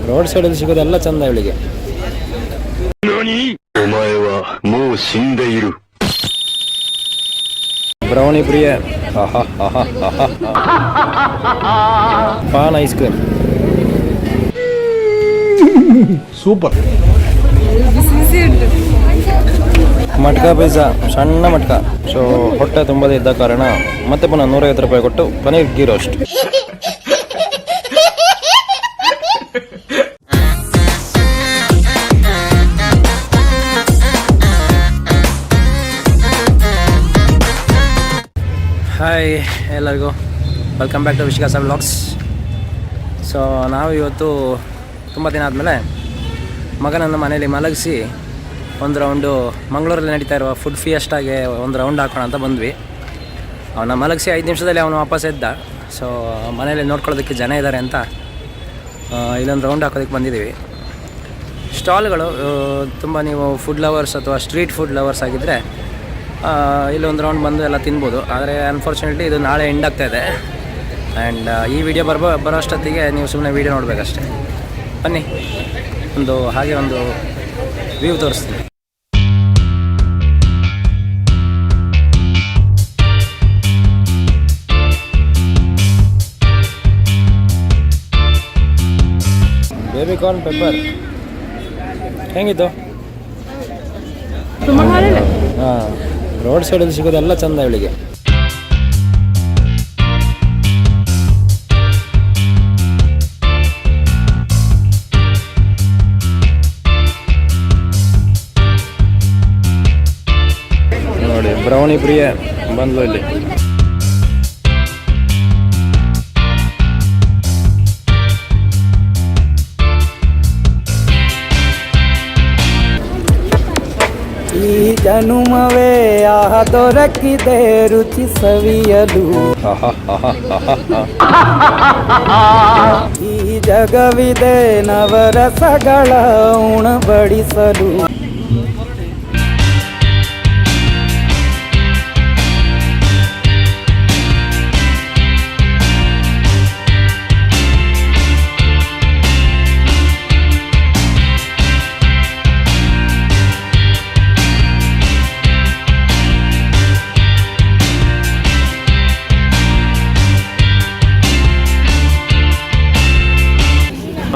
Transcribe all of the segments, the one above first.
Road ಸೈಡಲ್ಲಿ ಸಿಗೋದೆಲ್ಲ ಚಂದ ಇವಳಿಗೆ. ಬ್ರೌನಿ ಪ್ರಿಯ. Paan ice cream super. Matka pizza, ಸಣ್ಣ ಮಟ್ಕ. ಸೊ ಹೊಟ್ಟೆ ತುಂಬದೇ ಇದ್ದ ಕಾರಣ ಮತ್ತೆ ಪುನಃ 150 ರೂಪಾಯಿ ಕೊಟ್ಟು ಪನೀರ್ ಗೀ ರೋಸ್ಟ್. ಹಾಯ್ ಎಲ್ಲರಿಗೂ, welcome back to Vishika's vlogs. So ನಾವು ಇವತ್ತು ತುಂಬ ದಿನ ಆದಮೇಲೆ ಮಗನನ್ನು ಮನೇಲಿ ಮಲಗಿಸಿ ಒಂದು ರೌಂಡು ಮಂಗಳೂರಲ್ಲಿ ನಡೀತಾ ಇರುವ ಫುಡ್ ಫಿಯೆಸ್ಟಾಗೆ ಒಂದು ರೌಂಡ್ ಹಾಕೋಣ ಅಂತ ಬಂದ್ವಿ. ಅವನ ಮಲಗಿಸಿ 5 ನಿಮಿಷದಲ್ಲಿ ಅವನು ವಾಪಸ್ ಎದ್ದ. ಸೊ ಮನೇಲಿ ನೋಡ್ಕೊಳ್ಳೋದಕ್ಕೆ ಜನ ಇದ್ದಾರೆ ಅಂತ ಇಲ್ಲೊಂದು ರೌಂಡ್ ಹಾಕೋದಕ್ಕೆ ಬಂದಿದ್ದೀವಿ. ಸ್ಟಾಲ್ಗಳು ತುಂಬ, ನೀವು ಫುಡ್ ಲವರ್ಸ್ ಅಥವಾ ಸ್ಟ್ರೀಟ್ ಫುಡ್ ಲವರ್ಸ್ ಆಗಿದ್ದರೆ ಇಲ್ಲೊಂದು ರೌಂಡ್ ಬಂದು ಎಲ್ಲ ತಿನ್ಬೋದು. ಆದರೆ ಅನ್ಫಾರ್ಚುನೇಟ್ಲಿ ಇದು ನಾಳೆ ಎಂಡ್ ಆಗ್ತಾಯಿದೆ. ಆ್ಯಂಡ್ ಈ ವಿಡಿಯೋ ಬರೋ ಅಷ್ಟೊತ್ತಿಗೆ ನೀವು ಸುಮ್ಮನೆ ವೀಡಿಯೋ ನೋಡಬೇಕಷ್ಟೆ. ಬನ್ನಿ, ಹಾಗೆ ಒಂದು ವ್ಯೂ ತೋರಿಸ್ತೀನಿ. ಬೇಬಿ ಕಾರ್ನ್ ಪೆಪ್ಪರ್ ಹೆಂಗಿತ್ತು? ಹಾಂ, ರೋಡ್ ಸೈಡಲ್ಲಿ ಸಿಗೋದೆಲ್ಲ ಚಂದ ಇವಳಿಗೆ. ನೋಡಿ, ಬ್ರೌನಿ ಪ್ರಿಯ ಬಂದ್ಲು ಇಲ್ಲಿ. ಈ ಜನುಮವೇ ಆಹ ದೊರಕಿದೆ ರುಚಿ ಸವಿಯಲು, ಈ ಜಗವಿದೆ ನವರಸಗಳ ಉಣಬಡಿಸಲು.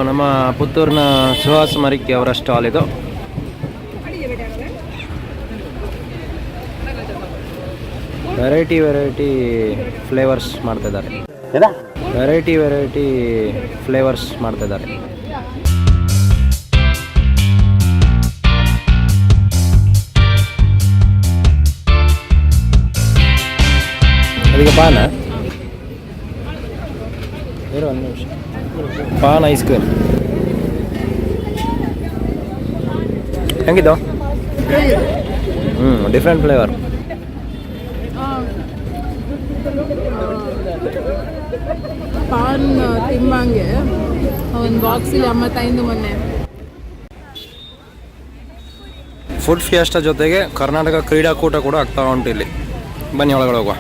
ನಮ್ಮ ಪುತ್ತೂರಿನ ಸುಹಾಸ್ ಮರಿಕ್ಕಿ ಅವರ ಸ್ಟಾಲ್ ಇದು. ವೆರೈಟಿ ಫ್ಲೇವರ್ಸ್ ಮಾಡ್ತಿದ್ದಾರೆ. ವೆರೈಟಿ ಫ್ಲೇವರ್ಸ್ ಮಾಡ್ತಿದ್ದಾರೆ. ಅದಕ್ಕೆ ಪಾನ ಇರೋ ಒಂದು ನಿಮಿಷ. ಪಾನ್ ಐಸ್ ಕ್ರೀಮ್ ಹೆಂಗಿದ್ದು? Different flavour. ಪಾನ್ ತಿಂಬಂಗೆ ಒಂದು ಬಾಕ್ಸಿಗೆ ಅಮ್ಮ ತಂದು ಮೊನ್ನೆ. ಫುಡ್ ಫಿಯೆಸ್ಟಾ ಜೊತೆಗೆ ಕರ್ನಾಟಕ ಕ್ರೀಡಾಕೂಟ ಕೂಡ ಆಗ್ತಾ ಉಂಟು ಇಲ್ಲಿ. ಬನ್ನಿ ಒಳಗಡೆ ಹೋಗುವ.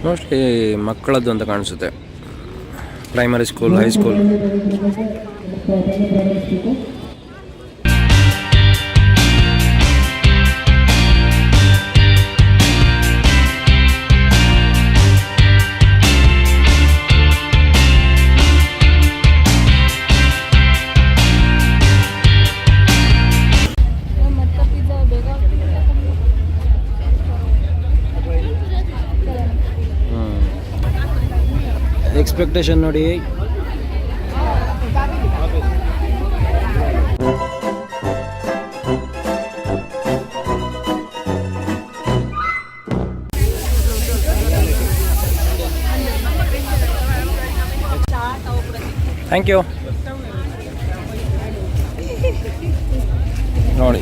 ಮೋಸ್ಟ್ಲಿ ಮಕ್ಕಳದ್ದು ಅಂತ ಕಾಣಿಸುತ್ತೆ. Primary school, high school. ಎಕ್ಸ್ಪೆಕ್ಟೇಷನ್ ನೋಡಿ. Thank you. ನೋಡಿ,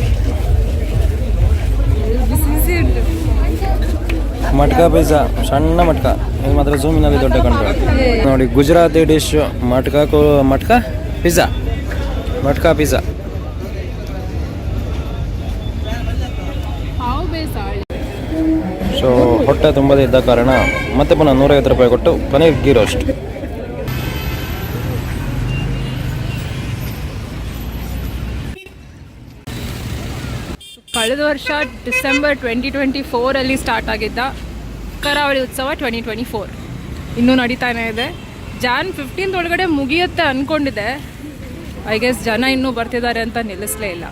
ಮಟ್ಕ ಪಿಜ್ಜಾ, ಸಣ್ಣ ಮಟ್ಕ. ಇದು ಮಾತ್ರ ಝೂಮಿನಲ್ಲಿ ದೊಡ್ಡ ಕಂಡು. ನೋಡಿ, ಗುಜರಾತಿ ಡಿಶ್ ಮಟ್ಕ ಪಿಜ್ಜಾ. ಸೊ ಹೊಟ್ಟೆ ತುಂಬದೇ ಇದ್ದ ಕಾರಣ ಮತ್ತೆ ಪುನಃ 150 ರೂಪಾಯಿ ಕೊಟ್ಟು ಪನೀರ್ ಗೀ ರೋಸ್ಟ್. ಕಳೆದ ವರ್ಷ ಡಿಸೆಂಬರ್ 2024 ಸ್ಟಾರ್ಟ್ ಆಗಿದ್ದ ಕರಾವಳಿ ಉತ್ಸವ 2024 ಇನ್ನೂ ನಡೀತಾನೆ ಇದೆ. ಜಾನ್ 15 ಒಳಗಡೆ ಮುಗಿಯುತ್ತೆ ಅಂದ್ಕೊಂಡಿದ್ದೆ. ಐ ಗೆಸ್ ಜನ ಇನ್ನೂ ಬರ್ತಿದ್ದಾರೆ ಅಂತ ನಿಲ್ಲಿಸಲೇ ಇಲ್ಲ.